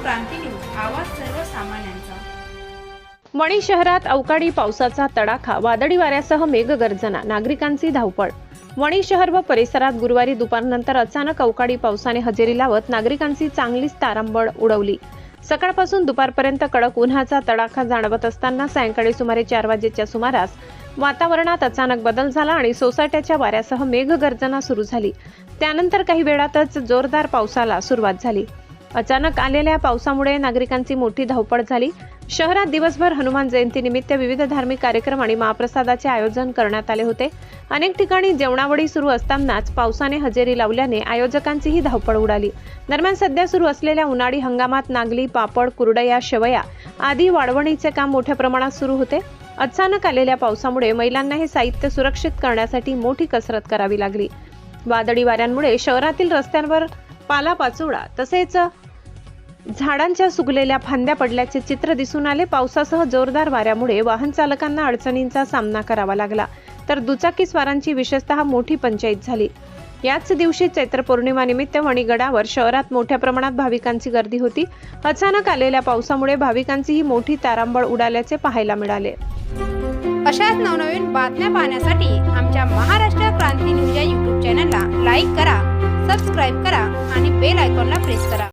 क्रांती news, आवाज सर्वसामान्यांचा। वणी शहरात अवकाळी पावसाचा तडाखा, वादळी वाऱ्यासह मेघगर्जना, नागरिकांची धावपळ। वणी शहर व परिसरात गुरुवारी दुपारनंतर अचानक अवकाळी पावसाने हजेरी लावत नागरिकांची चांगलीच तारांबळ उडवली। सकाळपासून दुपारपर्यंत कडक उन्हाचा तडाखा जाणवत असताना सायंकाळी सुमारे 4 वाजेच्या सुमारास वातावरणात अचानक बदल झाला आणि सोसाट्याच्या वाऱ्यासह मेघगर्जना सुरू झाली। त्यानंतर काही वेळातच जोरदार पावसाला सुरुवात झाली। अचानक आलेल्या पावसामुळे नागरिकांची मोठी धावपळ झाली। शहरात दिवसभर हनुमान जयंतीनिमित्त विविध धार्मिक कार्यक्रम आणि महाप्रसादाचे आयोजन करण्यात आले होते। अनेक ठिकाणी जेवणावळी सुरू असतानाच पावसाने हजेरी लावल्याने आयोजकांचीही धावपळ उडाली। दरम्यान सध्या सुरू असलेल्या उन्हाळी हंगामात नागली, पापड, कुरडया, शेवया आदी वाळवणीचे काम मोठ्या प्रमाणात सुरू होते। अचानक आलेल्या पावसामुळे महिलांना हे साहित्य सुरक्षित करण्यासाठी मोठी कसरत करावी लागली। वादळी वाऱ्यांमुळे शहरातील रस्त्यांवर पालापाचोळा तसेच झाडांच्या सुकलेल्या फांद्या पडल्याचे चित्र दिसून आले। पावसासह जोरदार वाऱ्यामुळे वाहन चालकांना अडचणींचा सामना करावा लागला, तर दुचाकीस्वारांची विशेषतः मोठी पंचायत झाली। याच दिवशी चैत्र पौर्णिमानिमित्त वणीगडावर शहरात मोठ्या प्रमाणात भाविकांची गर्दी होती। अचानक आलेल्या पावसामुळे भाविकांची ही मोठी तारांबळ उडाल्याचे पाहायला मिळाले। अशाच नवनवीन बातम्या पाहण्यासाठी आमच्या महाराष्ट्र क्रांती न्यूज या YouTube चॅनलला लाईक करा, सबस्क्राईब करा आणि बेल आयकॉनला प्रेस करा।